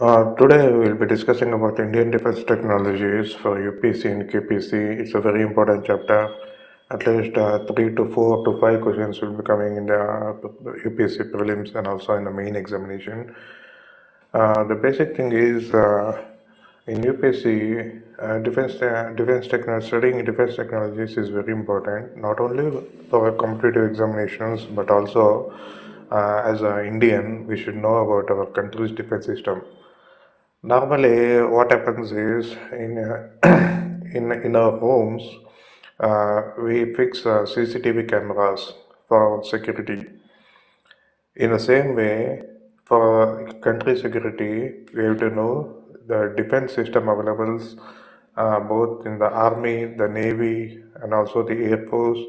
Today we will be discussing about Indian defense technologies for UPSC and KPSC. It's a very important chapter. At least 3 to 4 to 5 questions will be coming in the UPSC prelims and also in the main examination. The basic thing is in UPSC, studying defense technologies is very important, not only for competitive examinations but also as an Indian, we should know about our country's defense system. Normally, what happens is in our homes, we fix CCTV cameras for security. In the same way, for country security, we have to know the defense system available both in the army, the navy, and also the air force,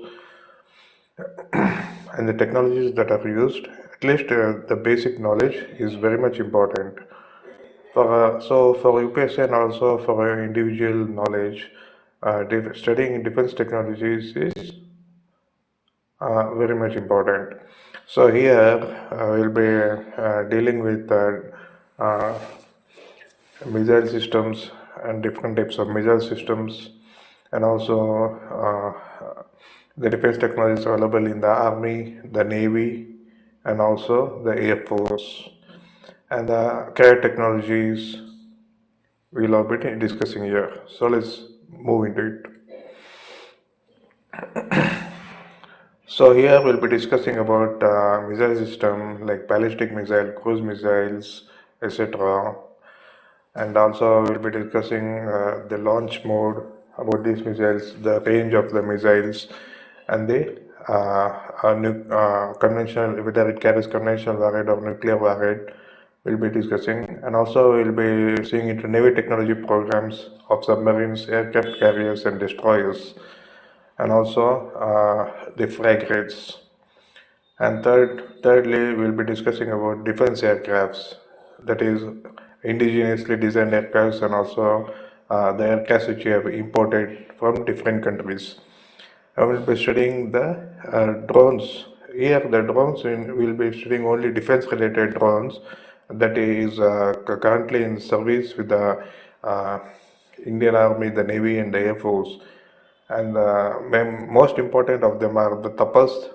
and the technologies that are used. At least the basic knowledge is very much important. For UPSC and also for individual knowledge, studying defense technologies is very much important. So here we'll be dealing with uh, missile systems and different types of missile systems, and also the defense technologies available in the army, the navy, and also the air force, and the carrier technologies we'll all be discussing here. So let's move into it. So here we'll be discussing about missile system like ballistic missile, cruise missiles, etc. And also we'll be discussing the launch mode about these missiles, the range of the missiles, and the conventional, whether it carries conventional warhead or nuclear warhead. We'll be discussing, and also we'll be seeing into Navy technology programs of submarines, aircraft carriers, and destroyers, and also the frigates. And thirdly, we'll be discussing about defense aircrafts, that is, indigenously designed aircrafts, and also the aircrafts which we have imported from different countries. I will be studying the drones. Here, the drones, we'll be studying only defense-related drones that is currently in service with the uh, Indian Army, the Navy, and the Air Force. And most important of them are the Tapas,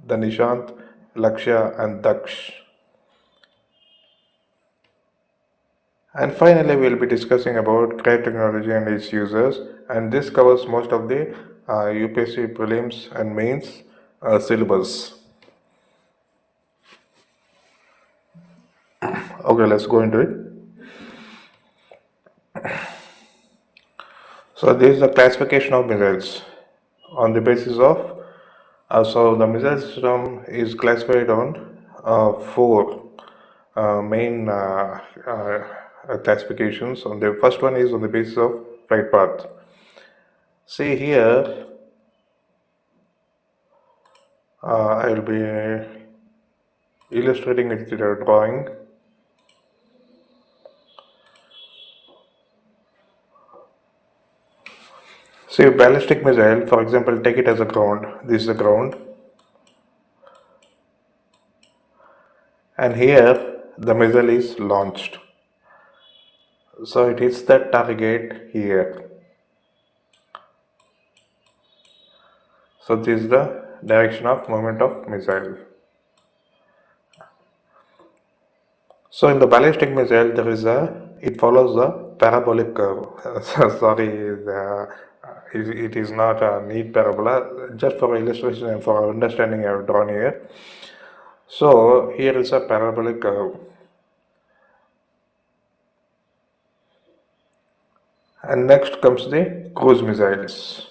the Nishant, Lakshya, and Daksh. And finally, we'll be discussing about cryo technology and its users, and this covers most of the UPSC prelims and mains syllabus. Okay, let's go into it. So this is the classification of missiles on the basis of, so the missile system is classified on four main classifications. On the first one is on the basis of flight path. See here, I will be illustrating it with a drawing. See, ballistic missile, for example, take it as a ground. This is the ground, and here the missile is launched. So it hits the target here. So this is the direction of movement of missile. So in the ballistic missile, it follows the parabolic curve. Sorry, it is not a neat parabola. Just for illustration and for understanding, I have drawn here. So here is a parabolic curve. And next comes the cruise missiles.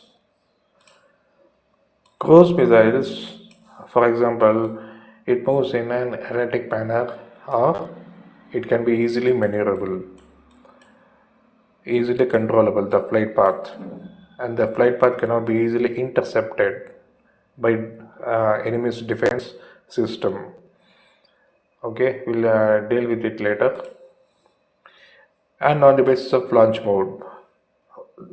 Cruise missiles, for example, it moves in an erratic manner, or it can be easily maneuverable, easily controllable, the flight path, and the flight path cannot be easily intercepted by enemy's defense system. Okay, we'll deal with it later. And on the basis of launch mode,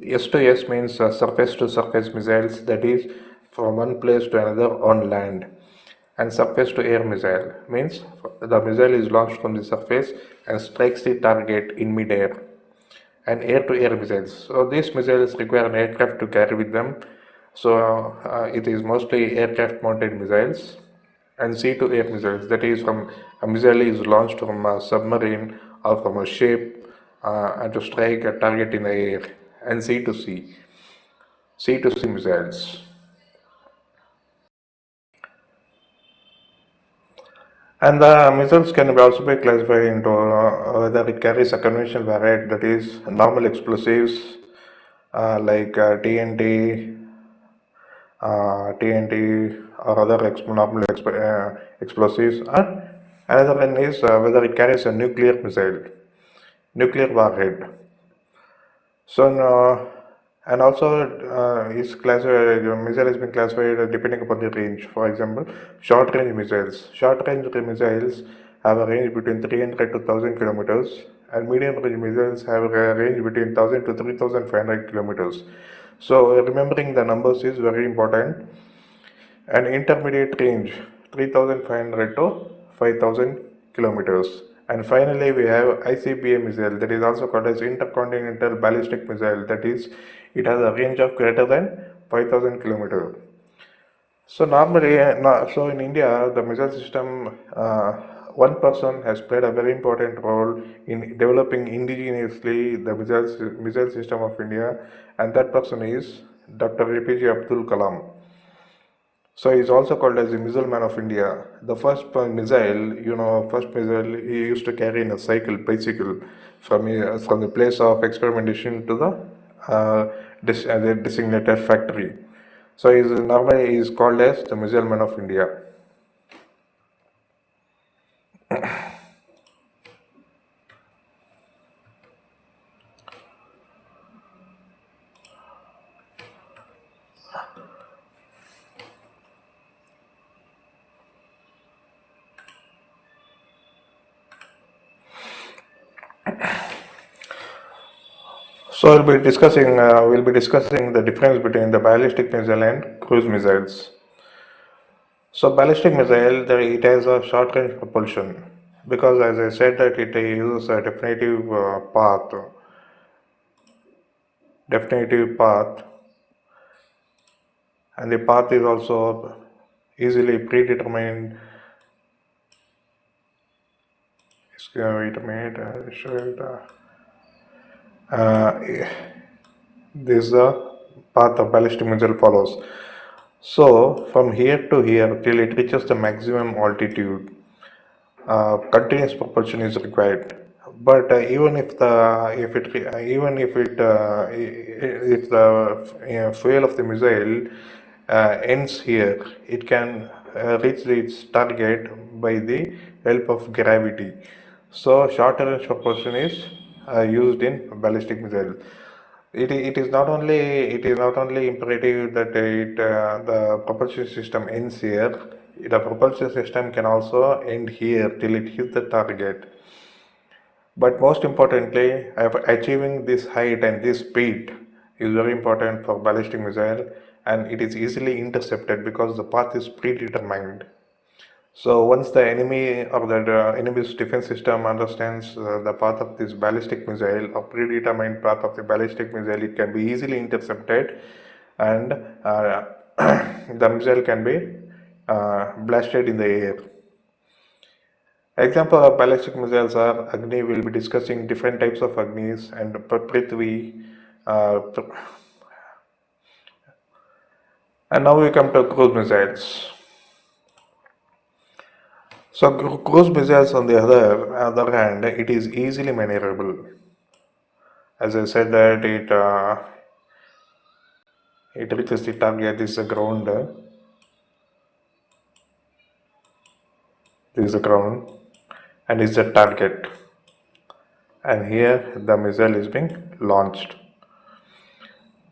S to S means surface to surface missiles, that is from one place to another on land. And surface to air missile means the missile is launched from the surface and strikes the target in mid-air. And air to air missiles. So these missiles require an aircraft to carry with them. So it is mostly aircraft mounted missiles. And sea to air missiles, that is from a missile is launched from a submarine or from a ship and to strike a target in the air. And sea to sea missiles. And the missiles can also be classified into whether it carries a conventional variant, that is normal explosives like TNT or other normal explosives. And another one is whether it carries a nuclear missile, nuclear warhead. So, and also is classified, missile has been classified depending upon the range. For example, short range missiles. Short range missiles have a range between 300 to 1000 kilometers, and medium range missiles have a range between 1000 to 3500 kilometers. So, remembering the numbers is very important. And intermediate range 3500 to 5000 kilometers. And finally, we have ICBM missile, that is also called as intercontinental ballistic missile, that is, it has a range of greater than 5000 kilometers. So normally, so in India, the missile system, one person has played a very important role in developing indigenously the missile system of India, and that person is Dr. APJ Abdul Kalam. So he's also called as the missile man of India. The first first missile he used to carry in a bicycle from the place of experimentation to the designated factory. So normally he's called as the missile man of India. So we'll be discussing the difference between the ballistic missile and cruise missiles. So ballistic missile, it has a short range propulsion because, as I said, that it uses a definitive path, and the path is also easily predetermined. Wait a minute, I'll show you this is the path of ballistic missile follows. So from here to here till it reaches the maximum altitude, continuous propulsion is required. But even if the fuel of the missile ends here, it can reach its target by the help of gravity. So short range propulsion is used in ballistic missile. It is not only imperative that the propulsion system ends here. The propulsion system can also end here till it hits the target. But most importantly, achieving this height and this speed is very important for ballistic missile, and it is easily intercepted because the path is predetermined. So once the enemy or the enemy's defense system understands the path of this ballistic missile or predetermined path of the ballistic missile, it can be easily intercepted, and the missile can be blasted in the air. Example of ballistic missiles are Agni. Will be discussing different types of Agnis, and Prithvi. And now we come to cruise missiles. So cruise missiles, on the other hand, it is easily maneuverable. As I said that it reaches the target. This is the ground. This is the ground, and is the target. And here the missile is being launched.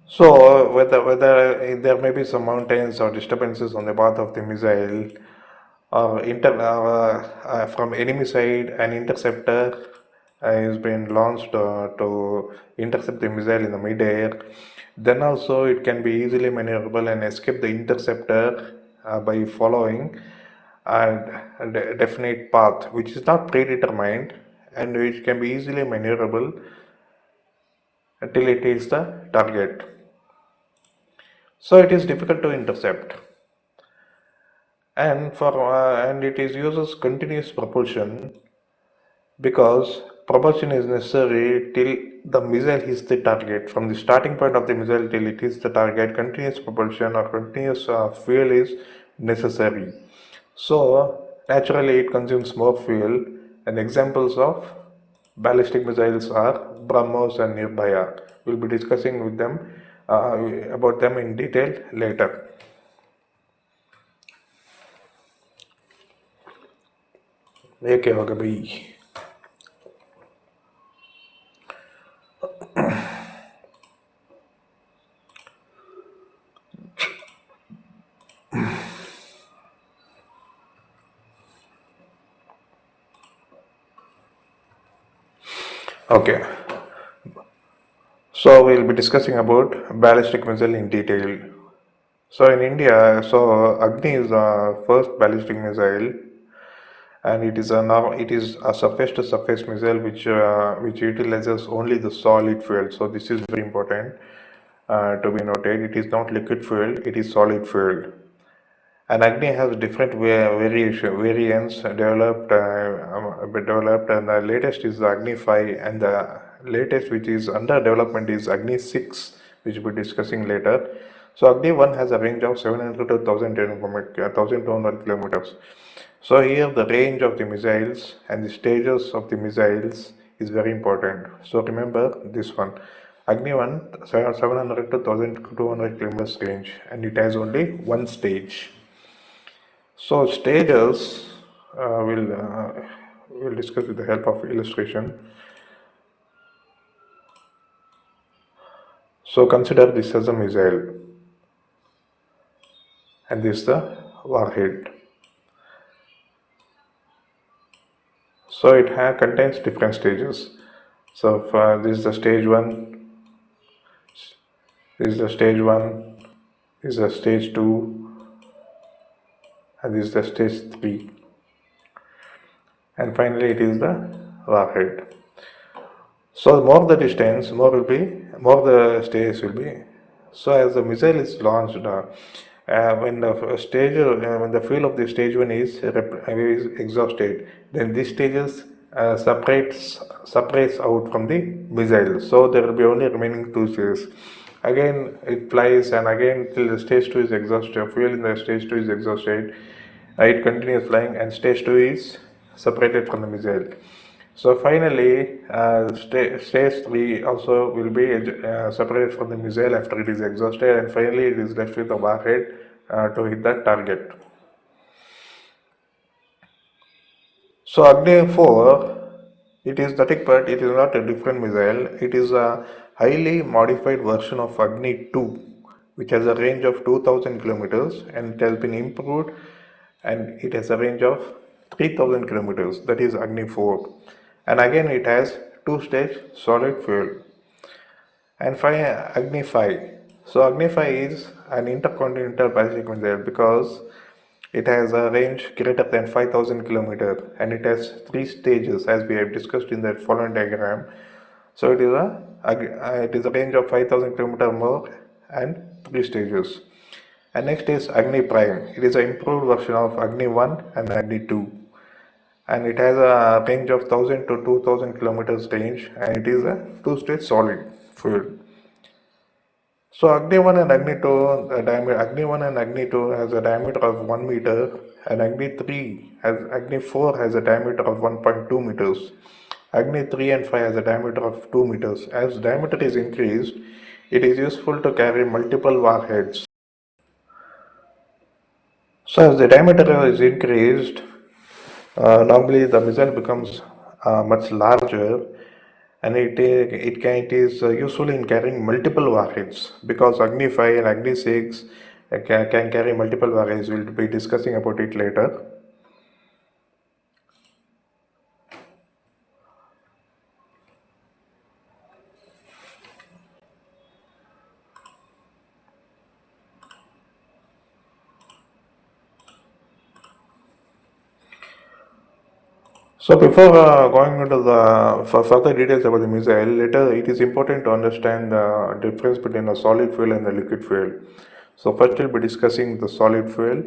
So whether there may be some mountains or disturbances on the path of the missile, or from enemy side, an interceptor is being launched to intercept the missile in the mid-air. Then also it can be easily maneuverable and escape the interceptor by following and a definite path which is not predetermined and which can be easily maneuverable until it is the target. So it is difficult to intercept, and it is uses continuous propulsion because propulsion is necessary till the missile hits the target. From the starting point of the missile till it hits the target, continuous propulsion or continuous fuel is necessary. So naturally it consumes more fuel, and examples of ballistic missiles are BrahMos and Nirbhaya. We'll be discussing with them about them in detail later. ये क्या होगा भाई? Okay, so we'll be discussing about ballistic missile in detail. So in India, Agni is the first ballistic missile, and it is a surface to surface missile which utilizes only the solid fuel. So this is very important to be noted. It is not liquid fuel; it is solid fuel. And Agni has different variants developed, and the latest is the Agni 5, and the latest which is under development is Agni 6, which we'll be discussing later. So Agni 1 has a range of 700 to 1200 kilometers. So here the range of the missiles and the stages of the missiles is very important. So remember this one. Agni 1 700 to 1200 kilometers range, and it has only one stage. So stages we'll discuss with the help of illustration. So consider this as a missile, and this is the warhead. So it contains different stages. So this is the stage 1, this is the stage 1, this is the stage 2, and this is the stage 3, and finally it is the warhead. So more the distance, more the stages will be. So as the missile is launched, when the fuel of the stage 1 is exhausted, then these stages separates out from the missile. So there will be only remaining two stages. Again it flies, and again till the stage 2 is exhausted, fuel in the stage 2 is exhausted, it continues flying, and stage 2 is separated from the missile. So finally, stage 3 also will be separated from the missile after it is exhausted, and finally it is left with the warhead to hit the target. So Agni 4, it is nothing but it is not a different missile. It is a highly modified version of Agni 2, which has a range of 2000 kilometers, and it has been improved, and it has a range of 3000 kilometers. That is Agni 4, and again it has two-stage solid fuel. And Agni 5. So Agni 5 is an intercontinental ballistic missile because it has a range greater than 5000 kilometers, and it has three stages as we have discussed in the following diagram. So it is a range of 5000 kilometers more and three stages. And next is Agni Prime. It is an improved version of Agni 1 and Agni 2, and it has a range of 1000 to 2000 kilometers range, and it is a two-stage solid fuel. So Agni 1 and Agni 2, Agni 1 and Agni 2 has a diameter of 1 meter, and Agni 4 has a diameter of 1.2 meters. Agni 3 and 5 has a diameter of 2 meters. As diameter is increased, it is useful to carry multiple warheads. So as the diameter is increased, normally the missile becomes much larger, and it is useful in carrying multiple warheads because Agni 5 and Agni 6 can carry multiple warheads. We'll be discussing about it later. So before going into the for further details about the missile, later it is important to understand the difference between a solid fuel and a liquid fuel. So first we'll be discussing the solid fuel.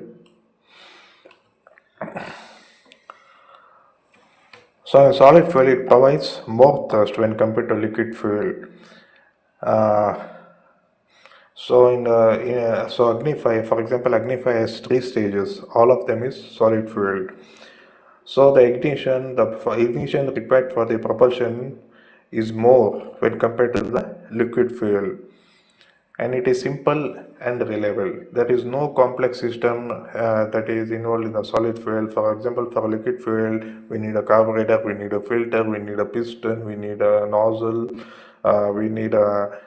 So in solid fuel, it provides more thrust when compared to liquid fuel. Uh, so Agnify, for example, Agnify has three stages. All of them is solid fuel. So the ignition required for the propulsion is more when compared to the liquid fuel, and it is simple and reliable. There is no complex system that is involved in the solid fuel. For example, for liquid fuel, we need a carburetor, we need a filter, we need a piston, we need a nozzle, we need a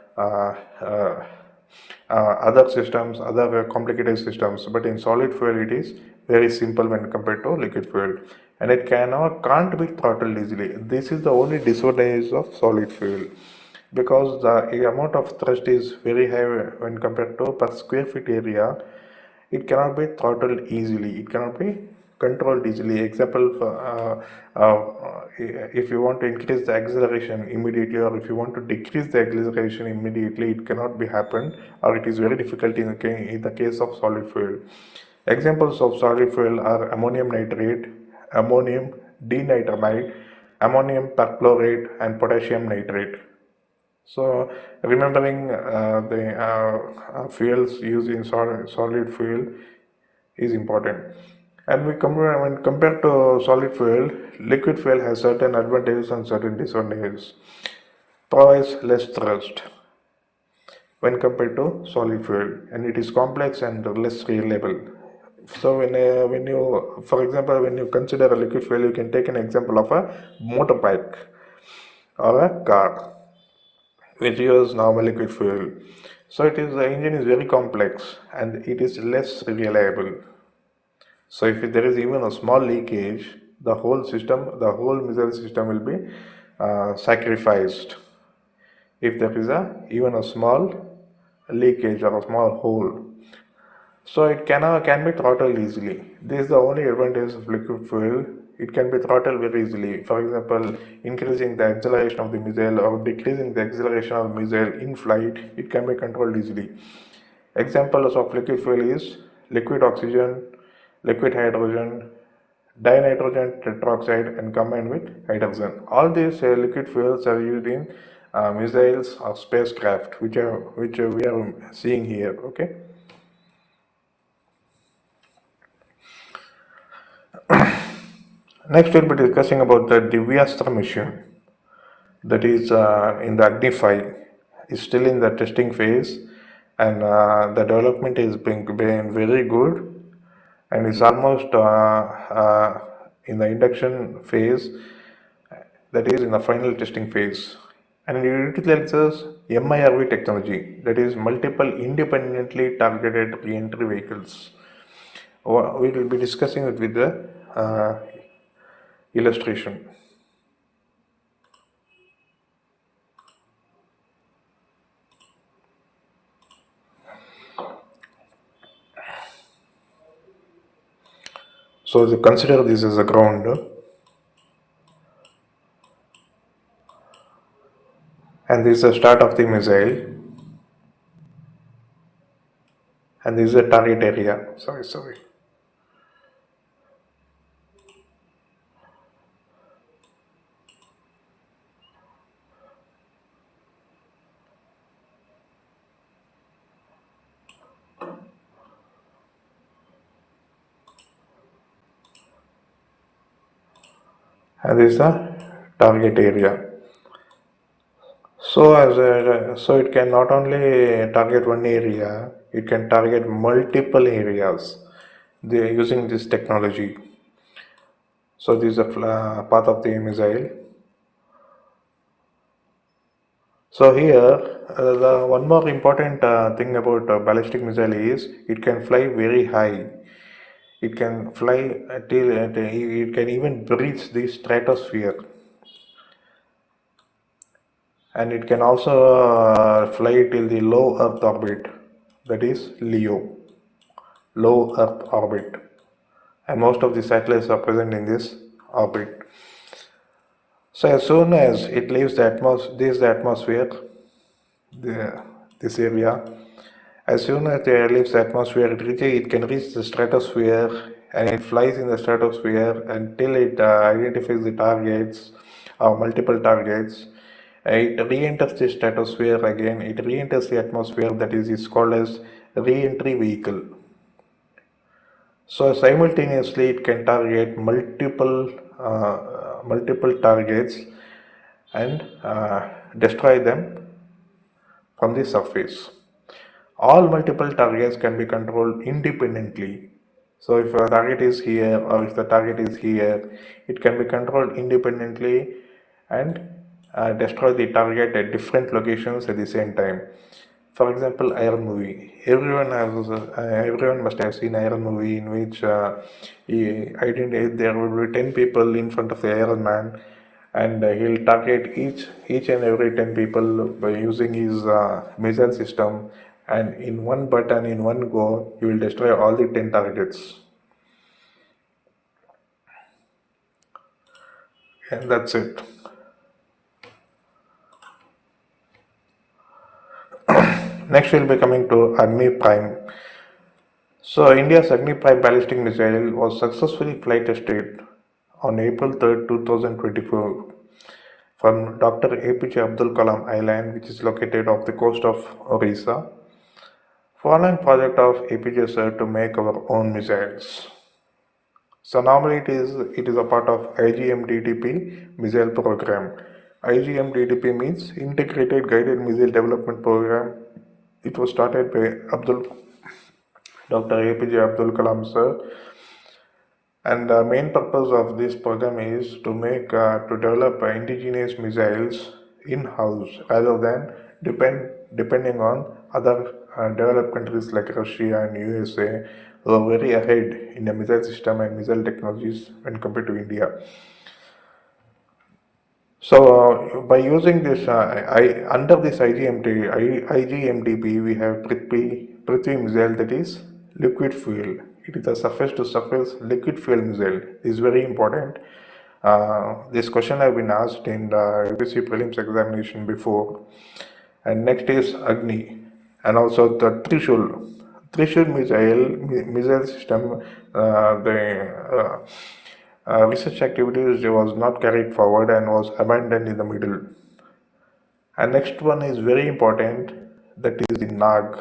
other systems, other complicated systems. But in solid fuel, it is very simple when compared to liquid fuel, and it can't be throttled easily. This is the only disadvantage of solid fuel, because the amount of thrust is very high when compared to per square feet area. It cannot be throttled easily, it cannot be controlled easily. Example, if you want to increase the acceleration immediately, or if you want to decrease the acceleration immediately, it cannot be happen, or it is very difficult in the case of solid fuel. Examples of solid fuel are ammonium nitrate, ammonium dinitrite, ammonium perchlorate, and potassium nitrate. So remembering the fuels used in solid fuel is important. And when compared to solid fuel, liquid fuel has certain advantages and certain disadvantages. Provides less thrust when compared to solid fuel, and it is complex and less reliable. So when you, for example, when you consider a liquid fuel, you can take an example of a motorbike or a car, which uses normal liquid fuel. So the engine is very complex and it is less reliable. So if there is even a small leakage, the whole missile system will be sacrificed. If there is even a small leakage or a small hole, so it can be throttled easily. This is the only advantage of liquid fuel. It can be throttled very easily. For example, increasing the acceleration of the missile or decreasing the acceleration of the missile in flight, it can be controlled easily. Examples of liquid fuel is liquid oxygen, liquid hydrogen, dinitrogen tetroxide, and combined with hydrogen. All these liquid fuels are used in missiles or spacecraft, which we are seeing here. Okay. Next, we'll be discussing about the Divyastra mission, that is in the Agnify, is still in the testing phase, and the development is been very good, and is almost in the induction phase, that is in the final testing phase. And it utilizes MIRV technology, that is multiple independently targeted re-entry vehicles. We will be discussing it with the illustration. So consider this as a ground, and this is the start of the missile, and this is the target area. Sorry. And this is the target area. So it can not only target one area, it can target multiple areas. They are using this technology. So this is a path of the missile. So here, the one more important thing about ballistic missile is it can fly very high. It can fly till it can even breach the stratosphere, and it can also fly till the low Earth orbit, that is LEO, low Earth orbit, and most of the satellites are present in this orbit. So as soon as it leaves the atmosphere, the, this area, as soon as it leaves the atmosphere, it can reach the stratosphere, and it flies in the stratosphere until it identifies the targets or multiple targets. It re-enters the stratosphere again. It re-enters the atmosphere. That is called as re-entry vehicle. So simultaneously, it can target multiple targets and destroy them from the surface. All multiple targets can be controlled independently. So if a target is here or if the target is here, it can be controlled independently and destroy the target at different locations at the same time. For example, Iron movie. Everyone must have seen Iron movie, in which there will be 10 people in front of the Iron Man, and he'll target each and every 10 people by using his missile system, and in one button, in one go, he will destroy all the 10 targets, and that's it. Next, we'll be coming to Agni Prime. So, India's Agni Prime ballistic missile was successfully flight tested on April 3rd, 2024 from Dr. APJ Abdul Kalam Island, which is located off the coast of Orissa, following project of APJ sir to make our own missiles. So normally it is a part of IGMDDP missile program. IGMDDP means Integrated Guided Missile Development Program. It was started by Dr. APJ Abdul Kalam sir, and the main purpose of this program is to develop indigenous missiles in-house rather than depending on other developed countries like Russia and USA, who are very ahead in the missile system and missile technologies when compared to India. So by using this, under this IGMDP, we have Prithvi missile, that is liquid fuel. It is a surface-to-surface liquid fuel missile. This is very important. This question have been asked in the UPSC prelims examination before. And next is Agni, and also the Trishul missile system. The research activities was not carried forward and was abandoned in the middle. And next one is very important, that is the Nag.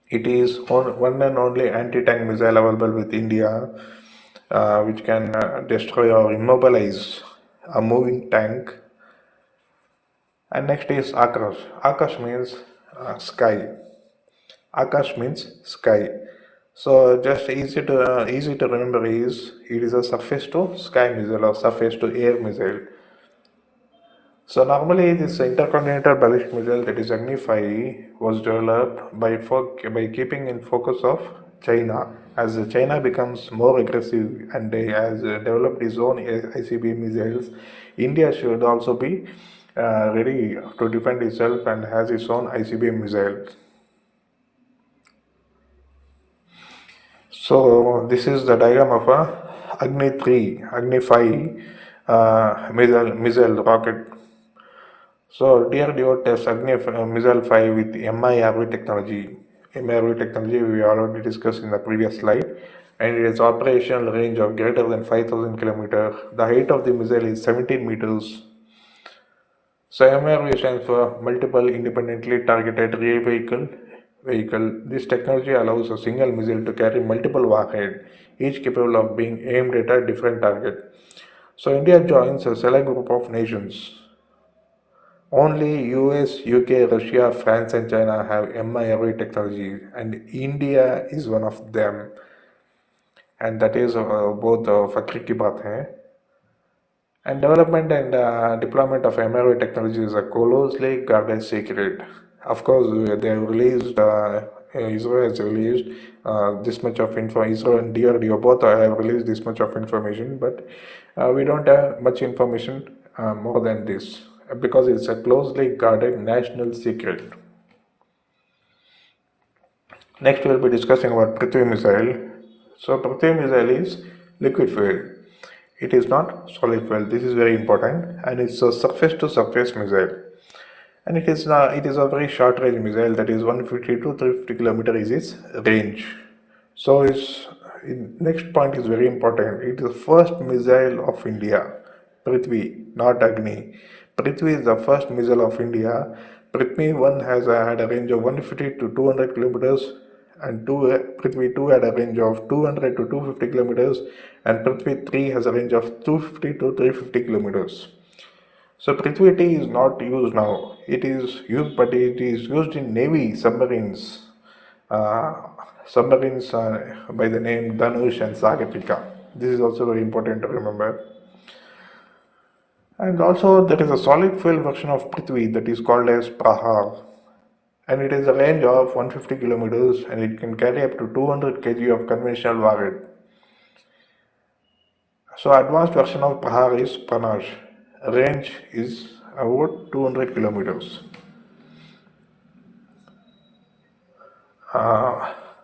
It is one and only anti-tank missile available with India, which can destroy or immobilize a moving tank. And next is Akash. Akash means sky. Akash means sky. So just easy to remember is it is a surface to sky missile or surface to air missile. So normally this intercontinental ballistic missile, that is Agni 5, was developed by keeping in focus of China. As China becomes more aggressive and has developed its own ICBM missiles, India should also be ready to defend itself and has its own ICBM missile. So this is the diagram of a Agni 3, Agni 5 missile rocket. So DRDO tests Agni missile 5 with MIRV technology. MIRV technology we already discussed in the previous slide, and its operational range of greater than 5,000 kilometers. The height of the missile is 17 meters. So MIRV stands for Multiple Independently Targeted Rear Vehicle. This technology allows a single missile to carry multiple warheads, each capable of being aimed at a different target. So India joins a select group of nations. Only US, UK, Russia, France and China have MIRV technology, and India is one of them. And that is both fakri ki baat hai. And development and deployment of MIRV technology is a closely guarded secret. Of course, they have released, ISRO has released this much of info. ISRO and DRDO both have released this much of information, but we don't have much information more than this, because it's a closely guarded national secret. Next, we'll be discussing about Prithvi missile. So, Prithvi missile is liquid fuel. It is not solid fuel. This is very important, and it's a surface-to-surface missile. And it is a very short range missile, that is 150 to 350 kilometer is its range. So next point is very important. It is the first missile of India, Prithvi, not Agni. Prithvi is the first missile of India. Prithvi 1 had a range of 150 to 200 kilometers, and Prithvi 2 had a range of 200 to 250 kilometers, and Prithvi 3 has a range of 250 to 350 kilometers. So Prithvi T is not used now. It is used, but it is used in Navy submarines. Uh, Submarines by the name Dhanush and Sagatika. This is also very important to remember. And also there is a solid fuel version of Prithvi that is called as Prahar. And it has a range of 150 kilometers, and it can carry up to 200 kg of conventional warhead. So advanced version of Prahar is Pranash. Range is about 200 kilometers.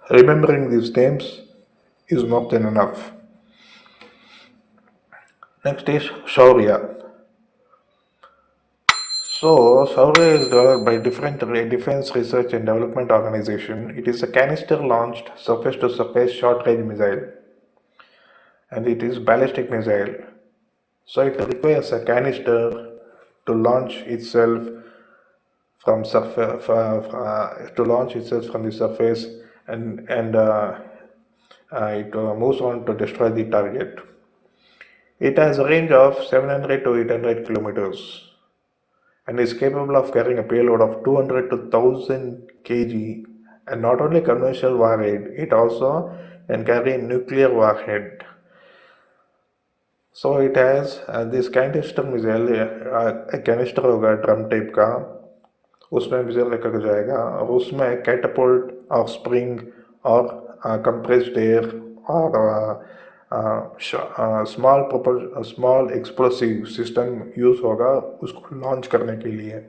Remembering these names is more than enough. Next is Shaurya. So Shaurya is developed by different defense research and development organization. It is a canister launched surface-to-surface short-range missile, and it is ballistic missile. So it requires a canister to launch itself from the surface, and it moves on to destroy the target. It has a range of 700 to 800 kilometers and is capable of carrying a payload of 200 to 1000 kg, and not only conventional warhead, it also can carry a nuclear warhead. So it has this canister missile, canister होगा drum type का, उसमें missile रखा जाएगा, और उसमें कैटapult और spring और compressed air और स्मॉल एक्सप्लोसिव सिस्टम यूज होगा उसको लॉन्च करने के लिए.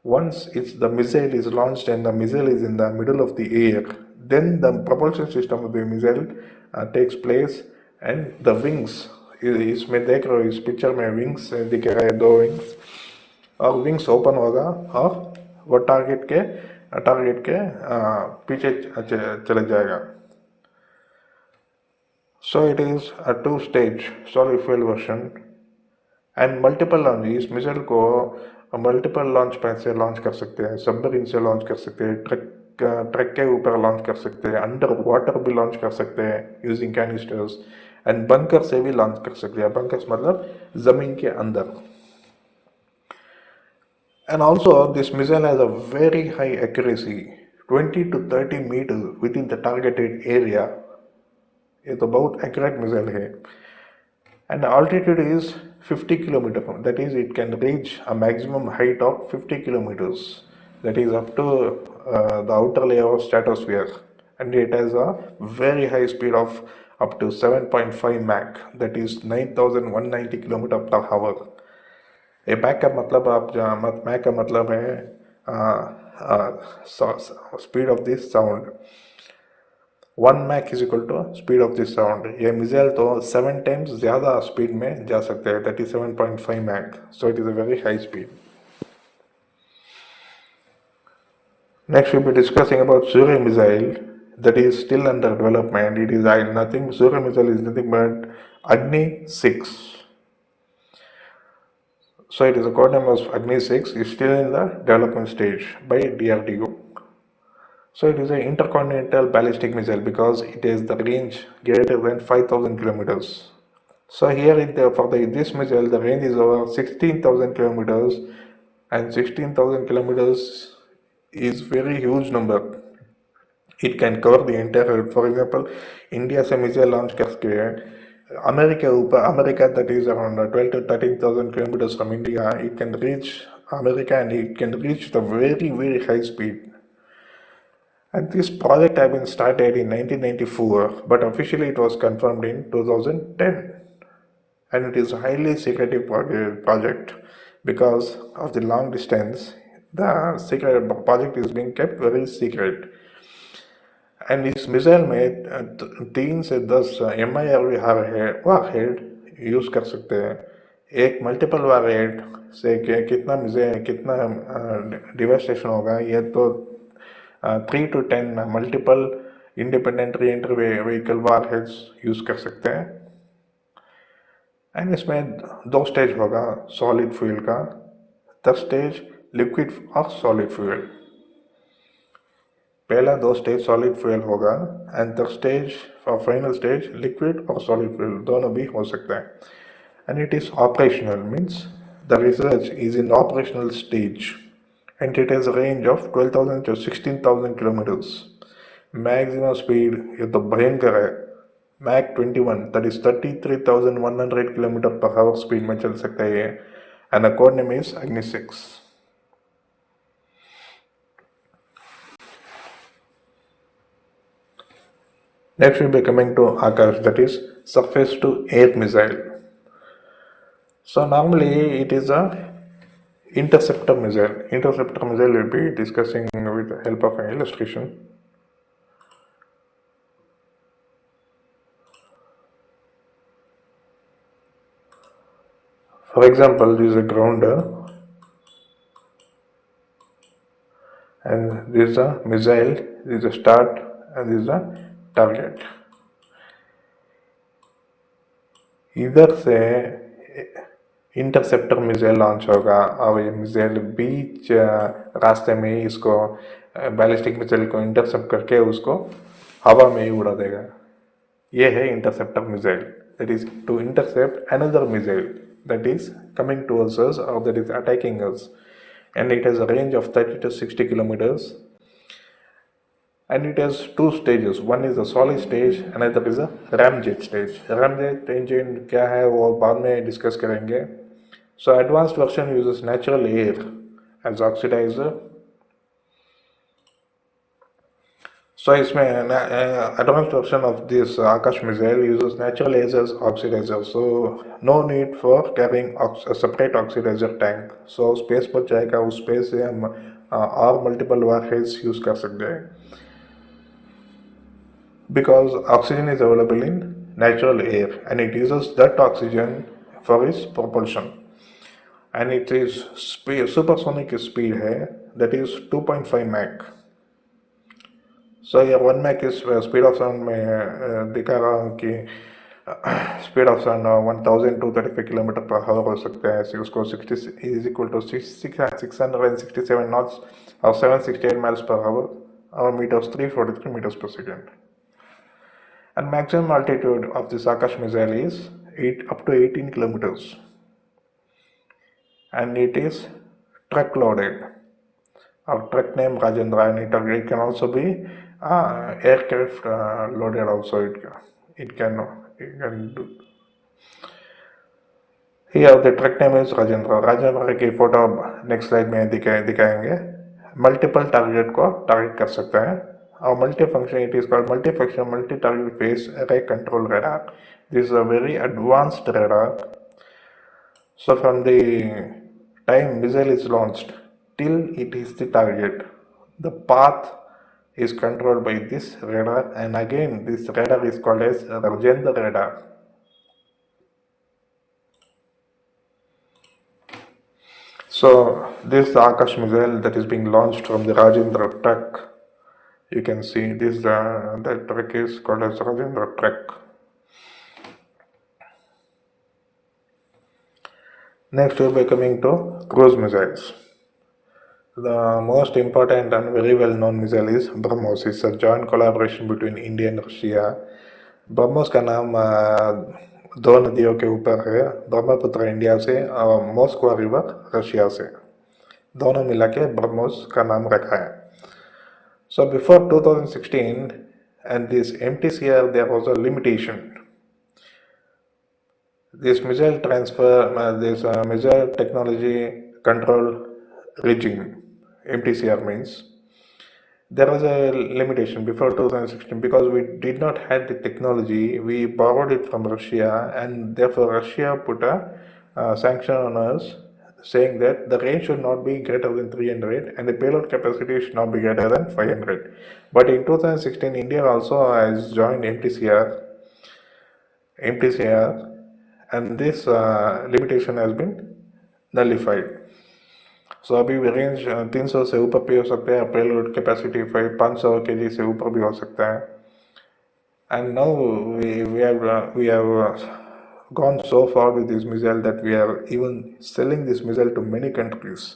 Once the missile is launched and the missile is in the middle of the air, then the propulsion system of the missile takes place, and the wings, इसमें देख रहे हो इस पिक्चर में विंग्स दिख रहा है, 2 विंग्स, और विंग्स ओपन होगा और वो टारगेट के पीछे चले जाएगा. So it is a 2-stage solid fuel version and multiple launch. इस मिसाइल को मल्टीपल लॉन्च पैड से लॉन्च कर सकते हैं, सबमरीन से लॉन्च कर सकते हैं, ट्रक के ऊपर लॉन्च कर सकते हैं, अंडर वाटर भी लॉन्च कर सकते हैं यूजिंग कैनिस्टर्स, एंड बंकर से भी लॉन्च कर सकते हैं. बंकर्स मतलब जमीन के अंदर. And also this missile has a very high accuracy, 20 to 30 meters within the targeted area. ये तो बहुत accurate missile है. And the altitude is 50 kilometers. That is, it can reach a maximum height of 50 kilometers. That is up to the outer layer of stratosphere. And it has a very high speed of up to 7.5 Mach. That is 9,190 kilometers per hour. A Mach का मतलब Mach का मतलब है speed of this sound. 1 Mach is equal to speed of this sound. ये missile तो 7 times ज़्यादा speed में जा सकते हैं, that is 7.5 Mach. So it is a very high speed. Next we'll be discussing about Surya missile that is still under development. It is nothing. Surya missile is nothing but Agni 6. So it is a code name of Agni 6. Is still in the development stage by DRDO. So it is an intercontinental ballistic missile because it has the range greater than 5,000 kilometers. So here this missile, the range is over 16,000 kilometers, and 16,000 kilometers is very huge number. It can cover the entire. For example, India से missile launch करके America that is around 12 to 13,000 kilometers from India, it can reach America, and it can reach the very, very high speed. And this project had been started in 1994, but officially it was confirmed in 2010. And it is a highly secretive project because of the long distance. The project is being kept very secret. And इस missile में 3 से 10 MIRV warhead use कर सकते हैं। एक multiple warhead से कितना devastation होगा, ये तो 3 to 10 multiple independent re entry vehicle warheads use कर सकते हैं। एंड इसमें 2 स्टेज होगा सॉलिड फ्यूल का, थर्ड स्टेज लिक्विड और सॉलिड फ्यूल। पहला 2 स्टेज सॉलिड फ्यूल होगा and third stage for final stage liquid और सॉलिड फ्यूल दोनों भी हो सकता है। And it is operational means the research is in operational stage and it has range of 12,000 to 16,000 kilometres. Maximum speed ये तो भयंकर है, Mach 21 that is 33,100 kilometre per hour speed में चल सकता है ये। And the code name is Agni 6। Next we'll be coming to Akash, that is surface to air missile. So normally it is a interceptor missile. Interceptor missile will be discussing with the help of an illustration. For example, this is a grounder and this is a missile, this is a start and this is a target. इधर से interceptor missile launch होगा और ये missile बीच रास्ते में ही इसको ballistic missile को intercept करके उसको हवा में ही उड़ा देगा। ये है interceptor missile, that is to intercept another missile that is coming towards us or that is attacking us and it has a range of 30 to 60 kilometers. And it has 2 stages. One is the solid stage, another is a ramjet stage. Ramjet engine क्या है वो बाद में discuss करेंगे. So advanced version uses natural air as oxidizer. So इसमें advanced version of this Akash missile uses natural air as oxidizer. So no need for carrying a separate oxidizer tank. So space पर जाएगा, उस space से हम और multiple warheads use कर सकते हैं. Because oxygen is available in natural air and it uses that oxygen for its propulsion, and it is supersonic speed है that is 2.5 Mach. So ये 1 Mach is speed of sound में दिखा रहा हूँ कि speed of sound 1235 kilometre per our हो सकता है। उसको 60 इज इक्वल टू 667 नॉट्स और 768 माइल्स पर आवर और metres 343 meters per second. And maximum altitude of this Akash missile is up to 18 kilometers. And it is truck loaded. Our truck name Rajendra, and it can also be aircraft loaded also. It can do. Here the truck name is Rajendra. Rajendra की photo next slide में दिखाएंगे. Multiple target को target कर सकता है. Our multifunction, it is called multifunction multi-target phase array control radar. This is a very advanced radar. So from the time missile is launched till it hits the target, the path is controlled by this radar, and again this radar is called as Rajendra radar. So this is the Akash missile that is being launched from the Rajendra truck. You can see this the truck is called as Rajendra truck. Next we'll be coming to cruise missiles. The most important and very well known missile is BrahMos. It's a joint collaboration between India and Russia. BrahMos का नाम 2 नदियों के ऊपर है, Brahmaputra India से और Moscow river Russia से, दोनों मिला के ब्रह्मोस का नाम रखा है. So before 2016 and this MTCR, there was a limitation. This missile transfer, this missile technology control regime, MTCR means, there was a limitation before 2016 because we did not have the technology. We borrowed it from Russia, and therefore Russia put a sanction on us, saying that the range should not be greater than 300 and the payload capacity should not be greater than 500. But in 2016, India also has joined MTCR, and this limitation has been nullified. So अभी range 300 से ऊपर भी हो सकता है, payload capacity 500 kg से ऊपर भी हो सकता है. And now we have gone so far with this missile that we are even selling this missile to many countries.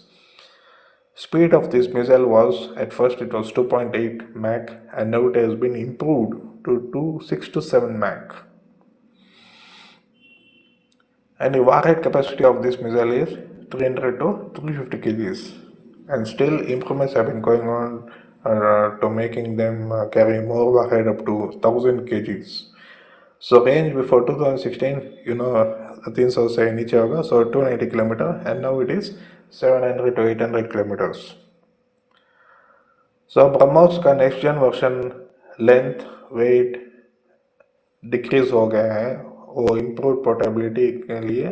Speed of this missile was, at first it was 2.8 Mach, and now it has been improved to 6 to 7 Mach. And the warhead capacity of this missile is 300 to 350 kgs. And still improvements have been going on to making them carry more warhead up to 1000 kgs. So range before 2016, 300 से नीचे होगा, so 290 kilometer, and now it is 700 to 800 kilometers. So BrahMos का next जन version length wait decrease हो गया है, वो improve portability के लिए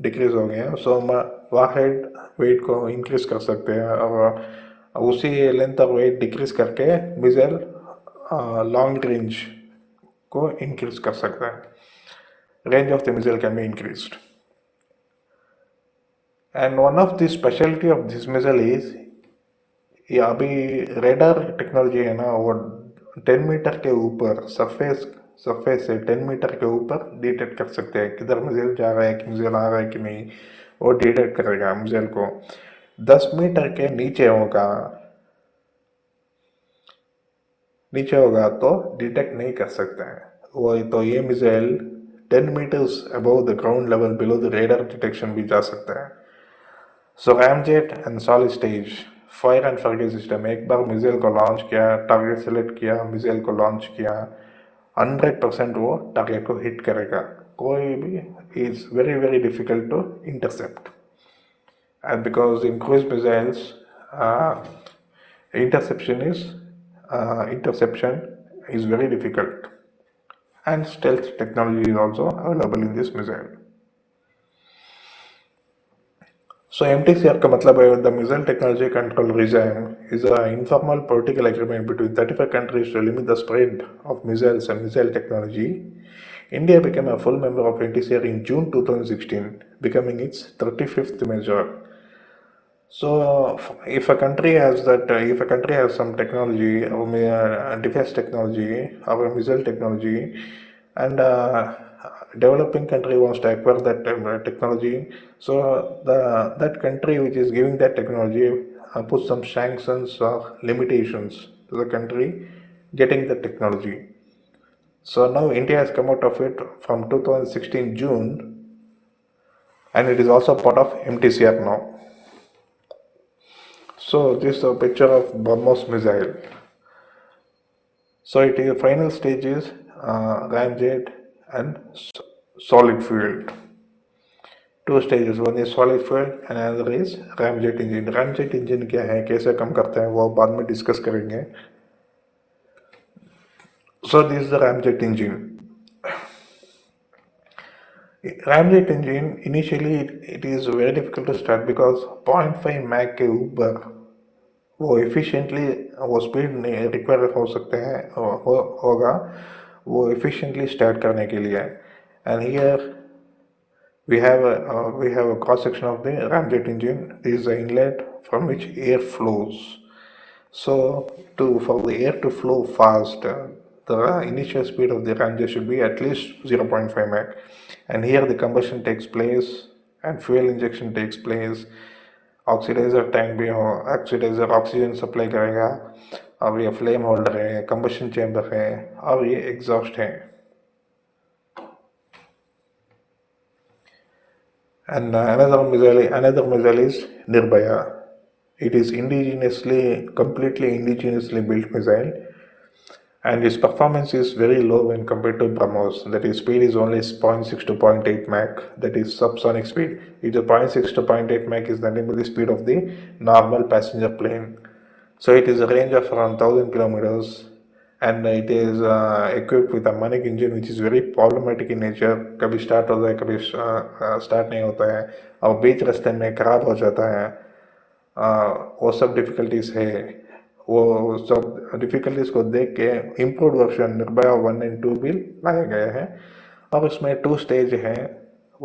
डिक्रीज हो गया है. सो वारहेड वेट को इंक्रीज कर सकते हैं और उसी लेंथ और वेट डिक्रीज करके मिसाइल लॉन्ग रेंज को इंक्रीज कर सकता है. Range of the missile can be increased. And one of the speciality of this missile is, ये अभी रेडार टेक्नोलॉजी है ना, वो 10 मीटर के ऊपर सरफेस से 10 मीटर के ऊपर डिटेक्ट कर सकते हैं किधर मिसाइल जा रहा है, कि मिसाइल आ रहा है कि नहीं, वो डिटेक्ट करेगा मिसाइल को. 10 मीटर के नीचे होगा तो डिटेक्ट नहीं कर सकता है वो. तो ये missile 10 meters above the ground level below the radar detection भी जा सकता है. So ramjet and solid stage fire and forget system, एक बार मिसाइल को लॉन्च किया, टारगेट सेलेक्ट किया, मिसाइल को लॉन्च किया, 100% वो टारगेट को हिट करेगा. कोई भी is very very difficult to intercept, and because in cruise missiles interception is very difficult, and stealth technology is also available in this missile. So MTCR का मतलब है the Missile Technology Control Regime is an informal political agreement between 35 countries to limit the spread of missiles and missile technology. India became a full member of MTCR in June 2016, becoming its 35th member. So if a country has some technology or defense technology or missile technology, and developing country wants to acquire that technology, so that country which is giving that technology puts some sanctions or limitations to the country getting the technology. So now India has come out of it from 2016 June, and it is also part of MTCR now. So this is a picture of BrahMos missile. So it is final stage is ramjet and solid fuel. Two stages, one is solid fuel and another is ramjet engine. Ramjet engine क्या है, कैसे कम करते हैं, वो बाद में discuss करेंगे. So this is the ramjet engine. Ramjet engine initially it is very difficult to start because 0.5 Mach के ऊपर वो efficiently वो speed रिक्वायर हो सकते हैं होगा वो efficiently start करने के लिए. And here we have a cross section of the ramjet engine. This is the inlet from which air flows. So for the air to flow fast, the initial speed of the ramjet should be at least 0.5 Mach. And here the combustion takes place and fuel injection takes place. Oxidizer tank भी हो, oxidizer oxygen supply करेगा, और ये flame holder है, combustion chamber है, और ये exhaust है. And another missile is Nirbhaya. It is completely indigenously built missile, and its performance is very low when compared to BrahMos. That is, speed is only 0.6 to 0.8 Mach. That is subsonic speed. It is 0.6 to 0.8 Mach is nothing but the speed of the normal passenger plane. So it is a range of around 1000 kilometers, and it is equipped with a Manik engine, which is very problematic in nature. कभी start होता है, कभी start नहीं होता है, और बीच रास्ते में खराब हो जाता है. वो सब डिफिकल्टीज है. वो सब डिफिकल्टीज को देख के इम्प्रूव्ड वर्जन निर्भया 1 and 2 भी लाया गया है, और उसमें 2 स्टेज है.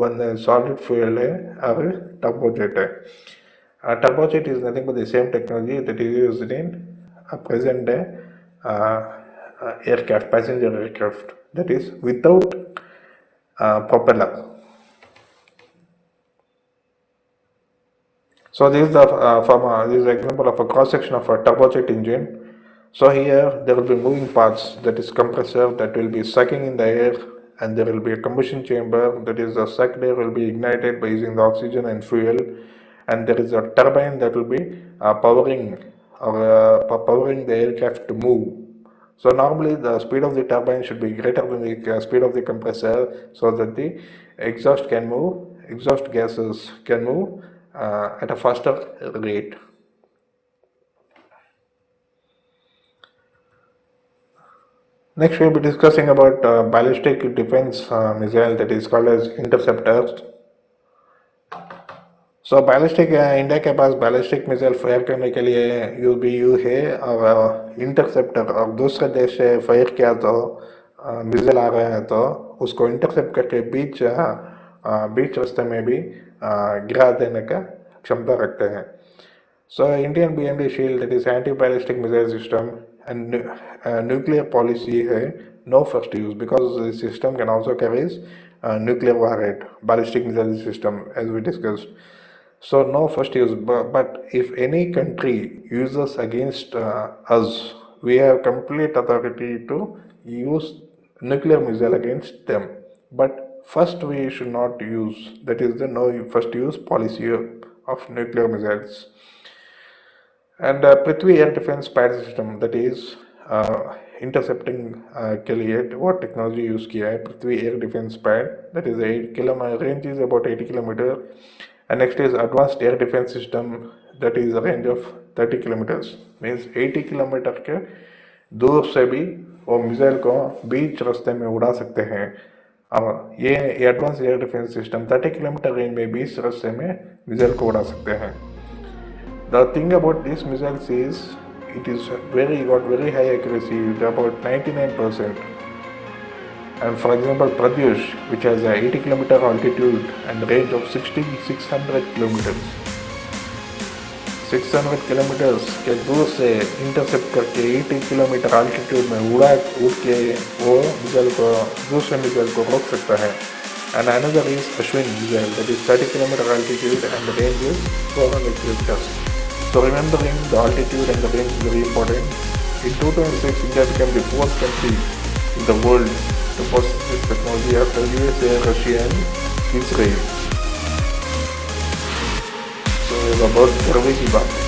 one solid fuel है और turbojet है. Turbojet is nothing but the same technology that is used in present day aircraft, passenger aircraft, that is without propeller. So this is this is example of a cross section of a turbojet engine. So here there will be moving parts, that is compressor that will be sucking in the air, and there will be a combustion chamber, that is the sucked air will be ignited by using the oxygen and fuel, and there is a turbine that will be powering the aircraft to move. So normally the speed of the turbine should be greater than the speed of the compressor, so that the exhaust gases can move at a faster rate. Next we'll be discussing about ballistic defense missile, that is called as interceptors. So ballistic India के पास ballistic missile fire करने के लिए यूबीयू है, और interceptor और दूसरे देश से फायर किया तो मिसाइल आ रहा है तो उसको इंटरसेप्ट करके बीच रास्ते में भी गिरा देने का क्षमता रखते हैं. So Indian BMD shield, that is anti-ballistic missile system, and nuclear policy है no first use, because the system can also carry nuclear warhead, ballistic missile system, as we discussed. So no first use, but if any country uses against us, we have complete authority to use nuclear missile against them. But first we should not use, that is the no first use policy of nuclear missiles. And Prithvi air defence pad system, that is intercepting के लिए what technology use किया है, Prithvi air defence pad, that is 8 kilometre, range is about 80 kilometre. And next is advanced air defence system, that is range of 30 kilometres, means 80 kilometre के दूर से भी वो missile को बीच रास्ते में उड़ा सकते हैं. और ये advance air defence system 30 kilometre range में 20 रास्ते में मिसाइल को उड़ा सकते हैं. The thing about these missiles is it is got very high accuracy, about 99%. And for example, Pratyush, which has a 80 kilometer altitude and range of 600 kilometers. 600 kilometers के दूर से इंटरसेप्ट करके 80 किलोमीटर altitude में उड़ के वो मिसाइल को, दूसरे मिसाइल को रोक सकता है. And another is Ashwin missile, that is 30 kilometer altitude and the range is 400 kilometers. So remembering the altitude and the range is very important. In 2006, India became the fourth country in the world to possess this technology after USA, Russia and Israel. So it's about survey की बात.